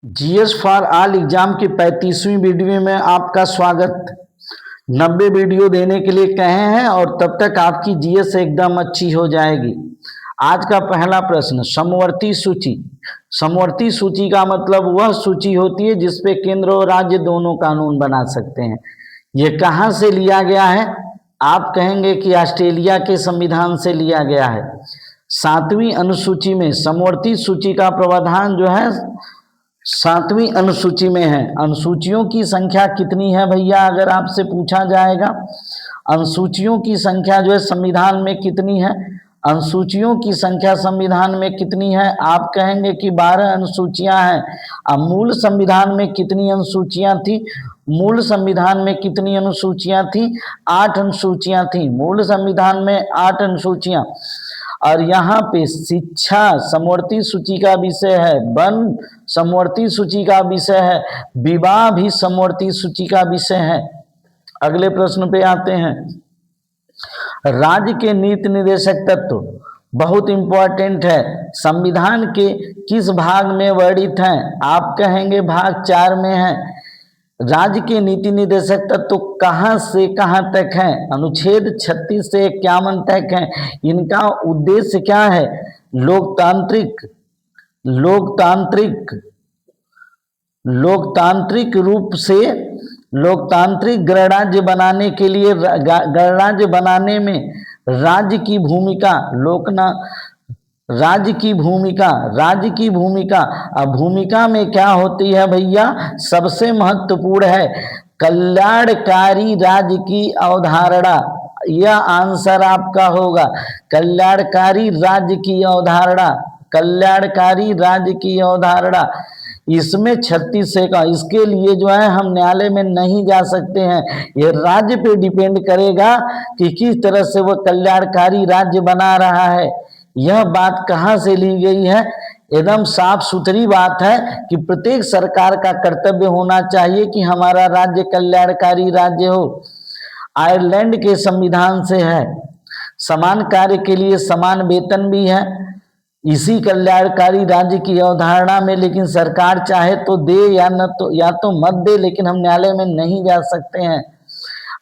GS for all exam की 35वीं video में आपका स्वागत। 90 वीडियो देने के लिए कहे हैं और तब तक आपकी जीएस एकदम अच्छी हो जाएगी। आज का पहला प्रश्न, समवर्ती सूची। समवर्ती सूची का मतलब वह सूची होती है जिसपे केंद्र और राज्य दोनों कानून बना सकते हैं। ये कहाँ से लिया गया है? आप कहेंगे कि ऑस्ट्रेलिया के संविधान से लिया गया है। 7वीं अनुसूची में समवर्ती सूची का प्रावधान जो है 7वीं अनुसूची में है। अनुसूचियों की संख्या कितनी है भैया, अगर आपसे पूछा जाएगा अनुसूचियों की संख्या जो है संविधान में कितनी है? अनुसूचियों की संख्या संविधान में कितनी है? आप कहेंगे कि 12 अनुसूचियां हैं। अब मूल संविधान में कितनी अनुसूचियां थी? मूल संविधान में कितनी अनुसूचियां थी? 8 अनुसूचियां थी। मूल संविधान में 8 अनुसूचियां। और यहाँ पे शिक्षा समवर्ती सूची का विषय है, वन समवर्ती सूची का विषय है, विवाह भी समवर्ती सूची का विषय है। अगले प्रश्न पे आते हैं। राज्य के नीति निर्देशक तत्व बहुत इंपॉर्टेंट है। संविधान के किस भाग में वर्णित हैं? आप कहेंगे भाग 4 में है। राज्य के नीति निर्देशक तत्व कहाँ से कहाँ तक हैं? अनुच्छेद 36 से 51 तक हैं। इनका उद्देश्य क्या है? लोकतांत्रिक रूप से लोकतांत्रिक गणराज्य बनाने के लिए गणराज्य बनाने में राज्य की भूमिका अब भूमिका में क्या होती है भैया? सबसे महत्वपूर्ण है कल्याणकारी राज्य की अवधारणा। यह आंसर आपका होगा, कल्याणकारी राज्य की अवधारणा। कल्याणकारी राज्य की अवधारणा इसमें 36 से का, इसके लिए जो है हम न्यायालय में नहीं जा सकते हैं। यह राज्य पे डिपेंड करेगा कि किस तरह से वह कल्याणकारी राज्य बना रहा है। यह बात कहाँ से ली गई है? एकदम साफ सुथरी बात है कि प्रत्येक सरकार का कर्तव्य होना चाहिए कि हमारा राज्य कल्याणकारी राज्य हो। आयरलैंड के संविधान से है, समान कार्य के लिए समान वेतन भी है इसी कल्याणकारी राज्य की अवधारणा में। लेकिन सरकार चाहे तो दे या तो मत दे, लेकिन हम न्यायालय में नहीं जा सकते हैं।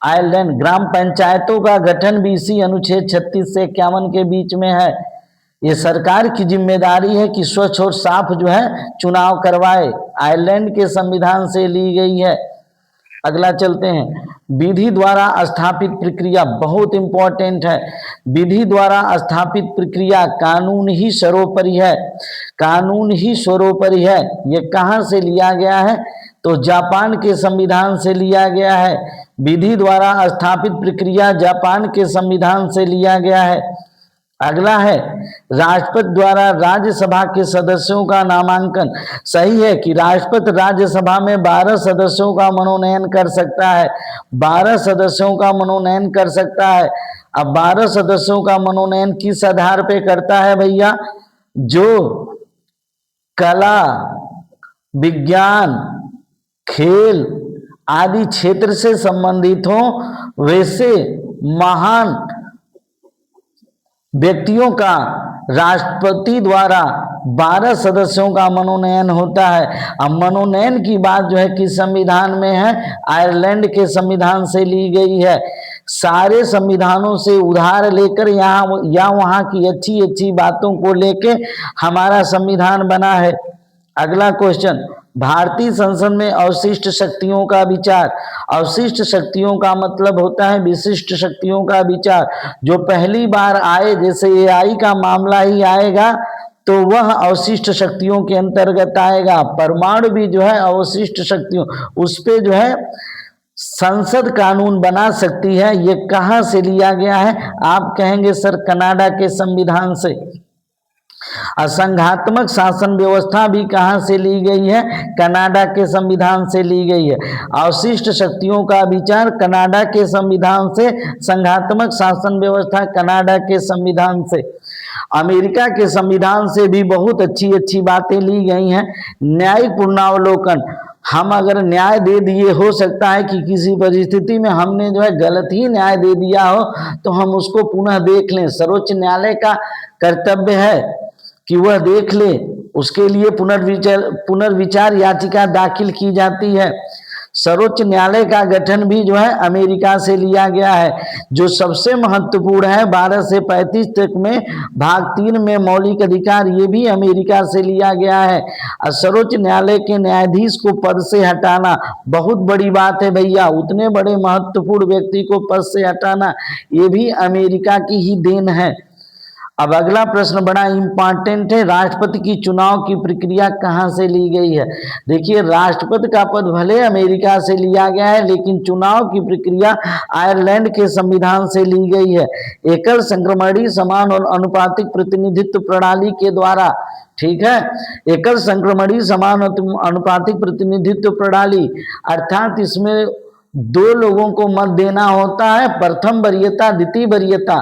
आयरलैंड ग्राम पंचायतों का गठन भी इसी अनुच्छेद 36 से 51 के बीच में है। ये सरकार की जिम्मेदारी है कि स्वच्छ और साफ जो है चुनाव करवाए। आयरलैंड के संविधान से ली गई है। अगला चलते हैं। विधि द्वारा स्थापित प्रक्रिया बहुत इंपॉर्टेंट है। विधि द्वारा स्थापित प्रक्रिया कानून ही सर्वोपरि है। कानून ही सर्वोपरि है। ये कहाँ से लिया गया है? तो जापान के संविधान से लिया गया है। विधि द्वारा स्थापित प्रक्रिया जापान के संविधान से लिया गया है। अगला है राष्ट्रपति द्वारा राज्यसभा के सदस्यों का नामांकन। सही है कि राष्ट्रपति राज्यसभा में 12 सदस्यों का मनोनयन कर सकता है। 12 सदस्यों का मनोनयन कर सकता है। अब 12 सदस्यों का मनोनयन किस आधार पे करता है भैया? जो कला, विज्ञान, खेल आदि क्षेत्र से संबंधित हो, वैसे महान व्यक्तियों का राष्ट्रपति द्वारा 12 सदस्यों का मनोनयन होता है। अब मनोनयन की बात जो है किस संविधान में है? आयरलैंड के संविधान से ली गई है। सारे संविधानों से उधार लेकर यहाँ वहाँ की अच्छी अच्छी बातों को लेके हमारा संविधान बना है। अगला क्वेश्चन, भारतीय संसद में अवशिष्ट शक्तियों का विचार। अवशिष्ट शक्तियों का मतलब होता है विशिष्ट शक्तियों का विचार। जो पहली बार आए, जैसे एआई का मामला ही आएगा तो वह अवशिष्ट शक्तियों के अंतर्गत आएगा। परमाणु भी जो है अवशिष्ट शक्तियों, उस पे जो है संसद कानून बना सकती है। ये कहाँ से लिया गया है? आप कहेंगे सर कनाडा के संविधान से। असंघात्मक शासन व्यवस्था भी कहाँ से ली गई है? कनाडा के संविधान से ली गई है। अवशिष्ट शक्तियों का विचार कनाडा के संविधान से, संघात्मक शासन व्यवस्था कनाडा के संविधान से। अमेरिका के संविधान से भी बहुत अच्छी अच्छी बातें ली गई हैं। न्यायिक पुनरावलोकन, हम अगर न्याय दे दिए, हो सकता है कि किसी परिस्थिति में हमने जो है गलत ही न्याय दे दिया हो, तो हम उसको पुनः देख लें। सर्वोच्च न्यायालय का कर्तव्य है कि वह देख ले, उसके लिए पुनर्विचार याचिका दाखिल की जाती है। सर्वोच्च न्यायालय का गठन भी जो है अमेरिका से लिया गया है। जो सबसे महत्वपूर्ण है 12 से 35 तक में भाग 3 में मौलिक अधिकार, ये भी अमेरिका से लिया गया है। और सर्वोच्च न्यायालय के न्यायाधीश को पद से हटाना बहुत बड़ी बात है भैया, उतने बड़े महत्वपूर्ण व्यक्ति को पद से हटाना ये भी अमेरिका की ही देन है। अब अगला प्रश्न बड़ा इंपॉर्टेंट है, राष्ट्रपति की चुनाव की प्रक्रिया कहां से ली गई है। देखिए, राष्ट्रपति का पद भले अमेरिका से लिया गया है, लेकिन चुनाव की प्रक्रिया आयरलैंड के संविधान से ली गई है। एकल संक्रमणीय समान और अनुपातिक प्रतिनिधित्व प्रणाली के द्वारा, ठीक है, एकल संक्रमणीय समान अनुपातिक प्रतिनिधित्व प्रणाली, अर्थात इसमें 2 लोगों को मत देना होता है, प्रथम वरीयता द्वितीय वरीयता,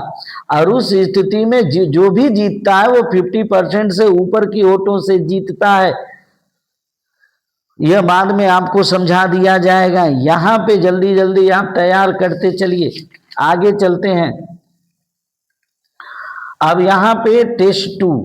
और उस स्थिति में जो भी जीतता है वो 50% से ऊपर की वोटों से जीतता है। यह बाद में आपको समझा दिया जाएगा। यहां पे जल्दी जल्दी आप तैयार करते चलिए, आगे चलते हैं। अब यहां पे टेस्ट 2,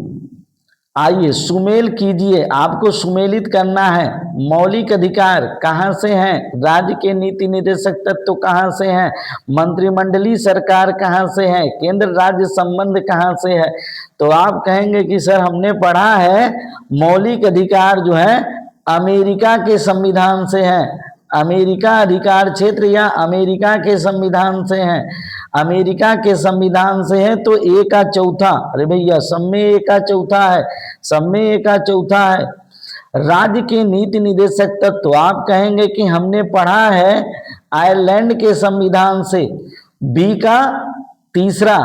आइए सुमेल कीजिए, आपको सुमेलित करना है। मौलिक अधिकार कहाँ से हैं, राज्य के नीति निर्देशक तत्व कहाँ से हैं, मंत्रिमंडलीय सरकार कहाँ से है, केंद्र राज्य संबंध कहाँ से है। तो आप कहेंगे कि सर हमने पढ़ा है मौलिक अधिकार जो है अमेरिका के संविधान से है, अमेरिका अधिकार क्षेत्र या अमेरिका के संविधान से है, अमेरिका के संविधान से है। तो ए का चौथा, अरे भैया सब में ए का चौथा है, सब में ए का चौथा है। राज्य के नीति निर्देशक तत्व, तो आप कहेंगे कि हमने पढ़ा है आयरलैंड के संविधान से, बी का तीसरा,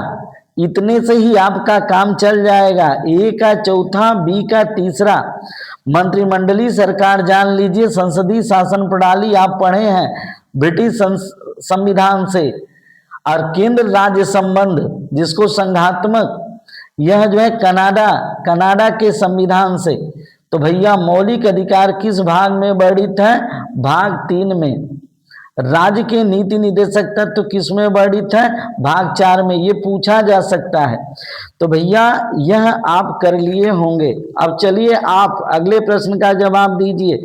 इतने से ही आपका काम चल जाएगा। ए का चौथा, बी का तीसरा। मंत्रिमंडलीय सरकार जान लीजिए, संसदीय शासन प्रणाली आप पढ़े हैं ब्रिटिश संविधान से, और केंद्र राज्य संबंध जिसको संघात्मक, यह जो है कनाडा के संविधान से। तो भैया मौलिक अधिकार किस भाग में वर्णित है, भाग 3 में। राज्य के नीति निर्देशक तत्व किस में वर्णित है, भाग 4 में। ये पूछा जा सकता है। तो भैया यह आप कर लिए होंगे। अब चलिए आप अगले प्रश्न का जवाब दीजिए।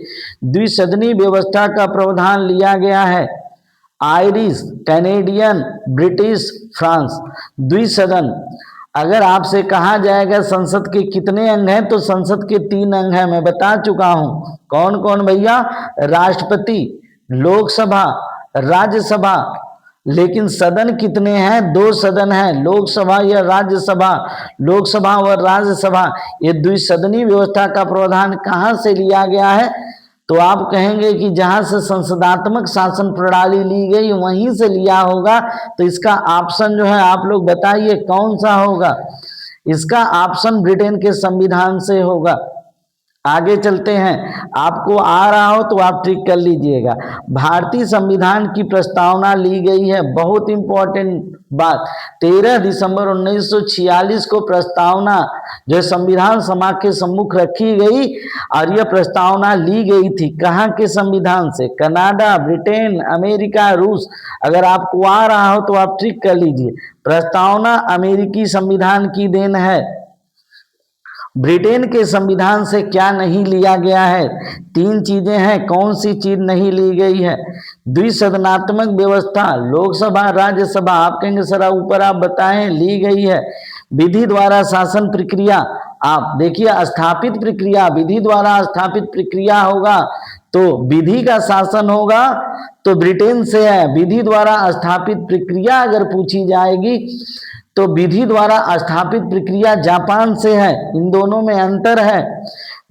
द्विसदनीय व्यवस्था का प्रावधान लिया गया है, आयरिश, कैनेडियन, ब्रिटिश, फ्रांस। द्विसदन, अगर आपसे कहा जाएगा संसद के कितने अंग हैं, तो संसद के 3 अंग हैं, मैं बता चुका हूं। कौन कौन भैया, राष्ट्रपति, लोकसभा, राज्यसभा। लेकिन सदन कितने हैं, 2 सदन हैं, लोकसभा या राज्यसभा, लोकसभा और राज्यसभा। ये द्विसदनीय व्यवस्था का प्रावधान कहां से लिया गया है, तो आप कहेंगे कि जहां से संसदात्मक शासन प्रणाली ली गई वहीं से लिया होगा। तो इसका ऑप्शन जो है आप लोग बताइए कौन सा होगा। इसका ऑप्शन ब्रिटेन के संविधान से होगा। आगे चलते हैं, आपको आ रहा हो तो आप ट्रिक कर लीजिएगा। भारतीय संविधान की प्रस्तावना ली गई है, बहुत इंपॉर्टेंट बात। 13 दिसंबर 1946 को प्रस्तावना जो संविधान सभा के सम्मुख रखी गई, और यह प्रस्तावना ली गई थी कहाँ के संविधान से, कनाडा, ब्रिटेन, अमेरिका, रूस। अगर आपको आ रहा हो तो आप ट्रिक कर लीजिए। प्रस्तावना अमेरिकी संविधान की देन है। ब्रिटेन के संविधान से क्या नहीं लिया गया है, 3 चीजें हैं, कौन सी चीज नहीं ली गई है। द्विसदनात्मक व्यवस्था, लोकसभा, राज्यसभा। आप कहेंगे सर ऊपर आप बताएं, ली गई है। विधि द्वारा शासन प्रक्रिया, आप देखिए स्थापित प्रक्रिया, विधि द्वारा स्थापित प्रक्रिया होगा तो विधि का शासन होगा तो ब्रिटेन से है। विधि द्वारा स्थापित प्रक्रिया अगर पूछी जाएगी तो विधि द्वारा स्थापित प्रक्रिया जापान से है। इन दोनों में अंतर है।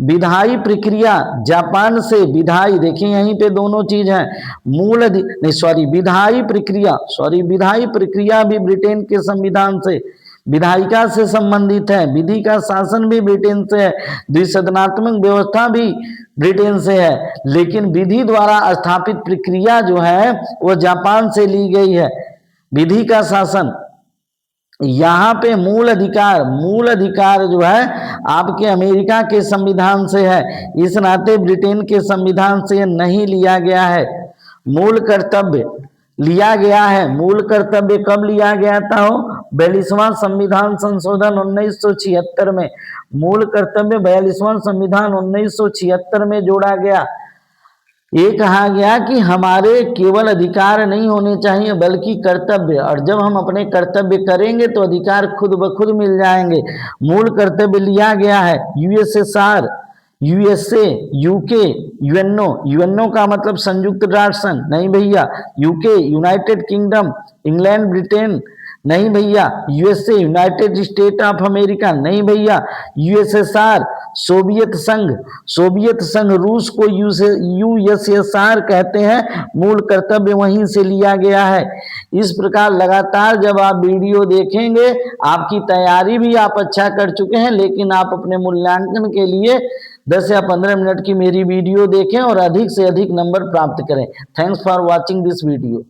विधायी प्रक्रिया जापान से, विधायी देखिए यहीं पे दोनों चीज है। विधायी प्रक्रिया भी ब्रिटेन के संविधान से, विधायिका से संबंधित है। विधि का शासन भी ब्रिटेन से है। द्विसदनात्मक व्यवस्था भी ब्रिटेन से है, लेकिन विधि द्वारा स्थापित प्रक्रिया जो है वो जापान से ली गई है। विधि का शासन, यहाँ पे मूल अधिकार जो है आपके अमेरिका के संविधान से है, इस नाते ब्रिटेन के संविधान से नहीं लिया गया है। मूल कर्तव्य, लिया गया है। मूल कर्तव्य कब लिया गया था हो? 42वां संविधान संशोधन 1976 में। मूल कर्तव्य 42वां संविधान 1976 में जोड़ा गया। ये कहा गया कि हमारे केवल अधिकार नहीं होने चाहिए बल्कि कर्तव्य, और जब हम अपने कर्तव्य करेंगे तो अधिकार खुद ब खुद मिल जाएंगे। मूल कर्तव्य लिया गया है USSR, USA, UK, UNO. UNO का मतलब संयुक्त राष्ट्र संघ नहीं भैया, UK United kingdom, England Britain नहीं भैया, USA United state of America नहीं भैया, यूएसएसआर सोवियत संघ, सोवियत संघ रूस को यूएसएसआर कहते हैं। मूल कर्तव्य वहीं से लिया गया है। इस प्रकार लगातार जब आप वीडियो देखेंगे, आपकी तैयारी भी आप अच्छा कर चुके हैं, लेकिन आप अपने मूल्यांकन के लिए 10 या 15 मिनट की मेरी वीडियो देखें और अधिक से अधिक नंबर प्राप्त करें। Thanks for watching this video.